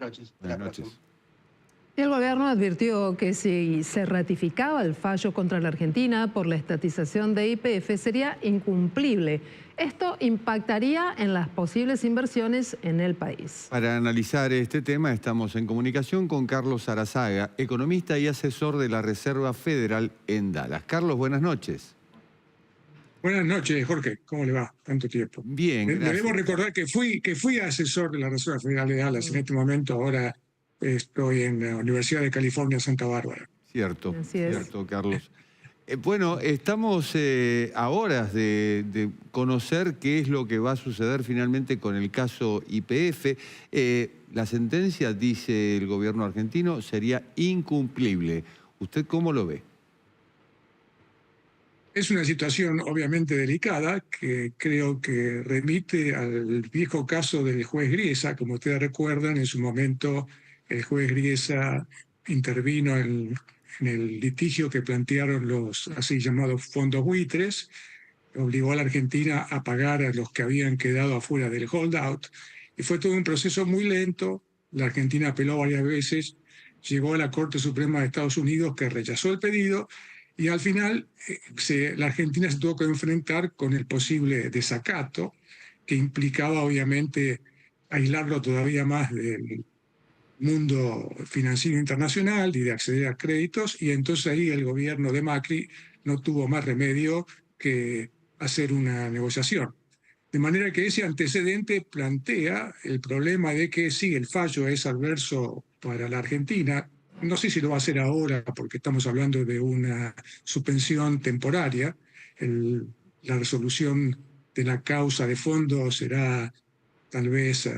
noches. Hasta Buenas la noches. próxima. El gobierno advirtió que si se ratificaba el fallo contra la Argentina por la estatización de YPF sería incumplible. Esto impactaría en las posibles inversiones en el país. Para analizar este tema estamos en comunicación con Carlos Arazaga, economista y asesor de la Reserva Federal en Dallas. Carlos, buenas noches. Buenas noches, Jorge. ¿Cómo le va? Tanto tiempo. Bien, gracias. Debemos recordar que fui asesor de la Reserva Federal de Dallas. En este momento ahora estoy en la Universidad de California, Santa Bárbara. Cierto, Así es. cierto, Carlos. Bueno, estamos a horas de conocer qué es lo que va a suceder finalmente con el caso YPF. La sentencia, dice el gobierno argentino, sería incumplible. ¿Usted cómo lo ve? Es una situación obviamente delicada que creo que remite al viejo caso del juez Griesa. Como ustedes recuerdan, en su momento el juez Griesa intervino en el litigio que plantearon los así llamados fondos buitres, obligó a la Argentina a pagar a los que habían quedado afuera del holdout, y fue todo un proceso muy lento. La Argentina apeló varias veces, llegó a la Corte Suprema de Estados Unidos, que rechazó el pedido, y al final la Argentina se tuvo que enfrentar con el posible desacato, que implicaba obviamente aislarlo todavía más del mundo financiero internacional y de acceder a créditos, y entonces ahí el gobierno de Macri no tuvo más remedio que hacer una negociación. De manera que ese antecedente plantea el problema de que sí, el fallo es adverso para la Argentina. No sé si lo va a hacer ahora, porque estamos hablando de una suspensión temporaria. La resolución de la causa de fondo será tal vez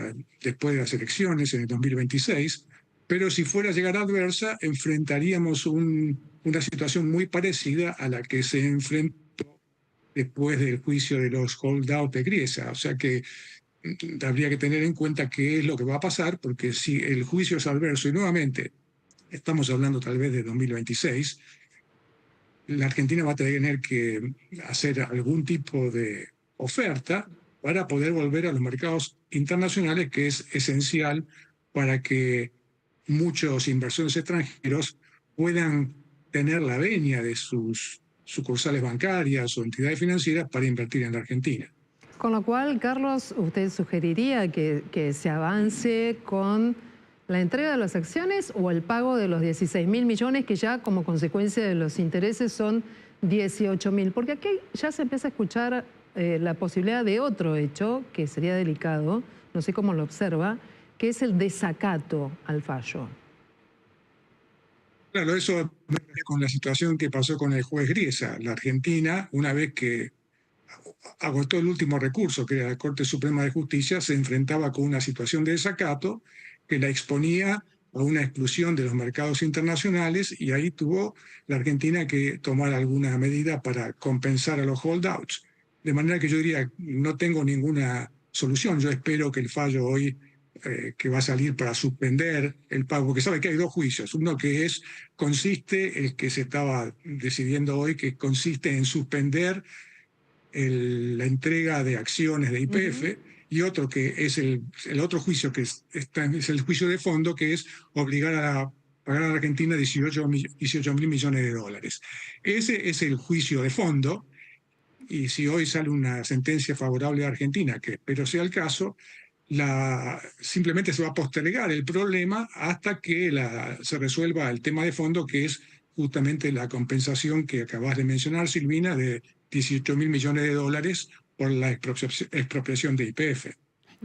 después de las elecciones en el 2026, pero si fuera a llegar adversa, enfrentaríamos una situación muy parecida a la que se enfrentó después del juicio de los holdout de Griesa. O sea que habría que tener en cuenta qué es lo que va a pasar, porque si el juicio es adverso, y nuevamente estamos hablando tal vez de 2026, la Argentina va a tener que hacer algún tipo de oferta para poder volver a los mercados internacionales, que es esencial para que muchos inversores extranjeros puedan tener la venia de sus sucursales bancarias o entidades financieras para invertir en la Argentina. Con lo cual, Carlos, ¿usted sugeriría que se avance con la entrega de las acciones o el pago de los 16.000 millones que ya como consecuencia de los intereses son 18.000? Porque aquí ya se empieza a escuchar la posibilidad de otro hecho que sería delicado, no sé cómo lo observa, que es el desacato al fallo. Claro, eso con la situación que pasó con el juez Griesa. La Argentina, una vez que agotó el último recurso, que era la Corte Suprema de Justicia, se enfrentaba con una situación de desacato que la exponía a una exclusión de los mercados internacionales, y ahí tuvo la Argentina que tomar alguna medida para compensar a los holdouts. De manera que yo diría, no tengo ninguna solución. Yo espero que el fallo hoy que va a salir para suspender el pago, porque sabe que hay dos juicios. Uno que consiste, el que se estaba decidiendo hoy, que consiste en suspender la entrega de acciones de YPF, y otro que es el otro juicio, que es el juicio de fondo, que es obligar a pagar a la Argentina 18.000 millones de dólares. Ese es el juicio de fondo, y si hoy sale una sentencia favorable a Argentina, que espero sea el caso, simplemente se va a postergar el problema hasta que se resuelva el tema de fondo, que es justamente la compensación que acabas de mencionar, Silvina, de 18.000 millones de dólares por la expropiación de YPF.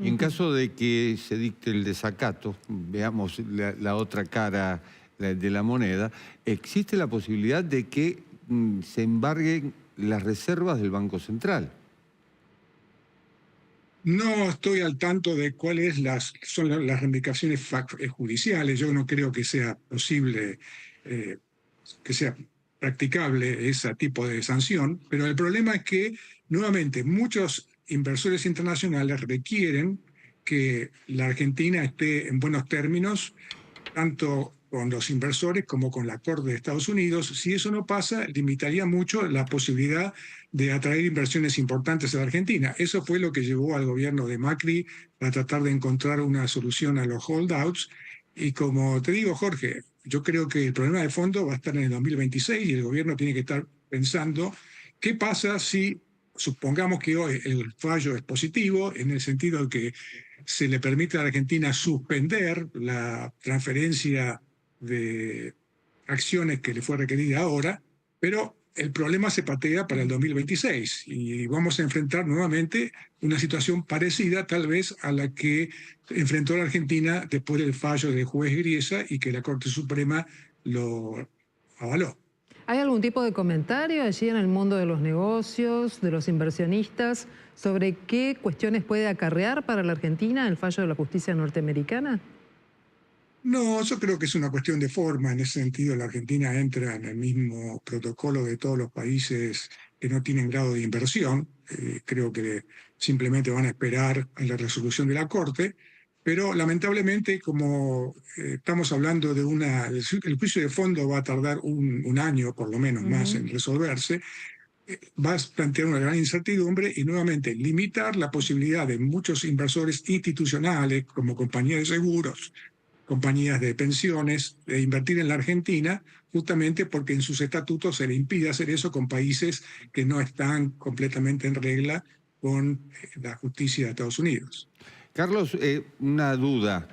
Y en caso de que se dicte el desacato, veamos la otra cara de la moneda, existe la posibilidad de que se embarguen las reservas del Central. No estoy al tanto de cuáles son las ramificaciones judiciales. Yo no creo que sea posible, que sea practicable ese tipo de sanción, pero el problema es que, nuevamente, muchos inversores internacionales requieren que la Argentina esté en buenos términos, tanto con los inversores como con la Corte de Estados Unidos. Si eso no pasa, limitaría mucho la posibilidad de atraer inversiones importantes a la Argentina. Eso fue lo que llevó al gobierno de Macri a tratar de encontrar una solución a los holdouts, Y como te digo, Jorge, yo creo que el problema de fondo va a estar en el 2026 y el gobierno tiene que estar pensando qué pasa si supongamos que hoy el fallo es positivo, en el sentido de que se le permite a la Argentina suspender la transferencia de acciones que le fue requerida ahora, pero el problema se patea para el 2026 y vamos a enfrentar nuevamente una situación parecida tal vez a la que enfrentó la Argentina después del fallo del juez Griesa y que la Corte Suprema lo avaló. ¿Hay algún tipo de comentario allí en el mundo de los negocios, de los inversionistas, sobre qué cuestiones puede acarrear para la Argentina el fallo de la justicia norteamericana? No, yo creo que es una cuestión de forma. En ese sentido, la Argentina entra en el mismo protocolo de todos los países que no tienen grado de inversión. Creo que simplemente van a esperar a la resolución de la Corte. Pero lamentablemente, como estamos hablando de el juicio de fondo va a tardar un año, por lo menos más, en resolverse, va a plantear una gran incertidumbre y nuevamente limitar la posibilidad de muchos inversores institucionales, como compañías de seguros, compañías de pensiones, de invertir en la Argentina, justamente porque en sus estatutos se le impide hacer eso con países que no están completamente en regla con la justicia de Estados Unidos. Carlos, una duda.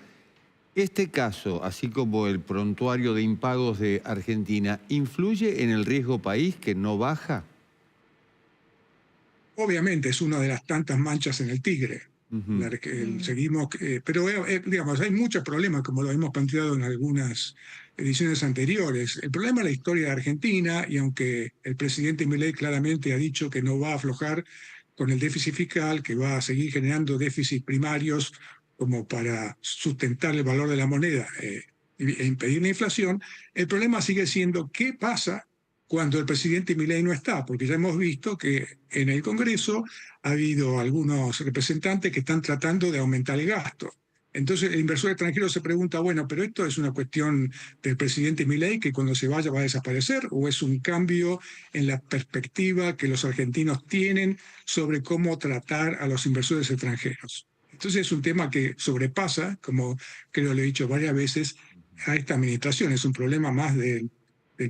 ¿Este caso, así como el prontuario de impagos de Argentina, influye en el riesgo país que no baja? Obviamente es una de las tantas manchas en el tigre. Seguimos, pero digamos, hay muchos problemas, como lo hemos planteado en algunas ediciones anteriores. El problema es la historia de Argentina, y aunque el presidente Milei claramente ha dicho que no va a aflojar con el déficit fiscal, que va a seguir generando déficits primarios como para sustentar el valor de la moneda e impedir la inflación, el problema sigue siendo qué pasa cuando el presidente Milei no está, porque ya hemos visto que en el Congreso ha habido algunos representantes que están tratando de aumentar el gasto. Entonces el inversor extranjero se pregunta, bueno, pero esto es una cuestión del presidente Milei que cuando se vaya va a desaparecer, o es un cambio en la perspectiva que los argentinos tienen sobre cómo tratar a los inversores extranjeros. Entonces es un tema que sobrepasa, como creo lo he dicho varias veces, a esta administración. Es un problema más del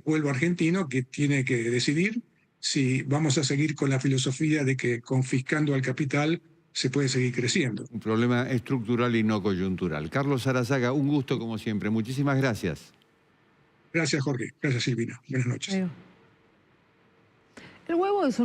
pueblo argentino que tiene que decidir si vamos a seguir con la filosofía de que confiscando al capital se puede seguir creciendo. Un problema estructural y no coyuntural. Carlos Arazaga, un gusto como siempre. Muchísimas gracias. Gracias, Jorge. Gracias, Silvina. Buenas noches. El huevo es una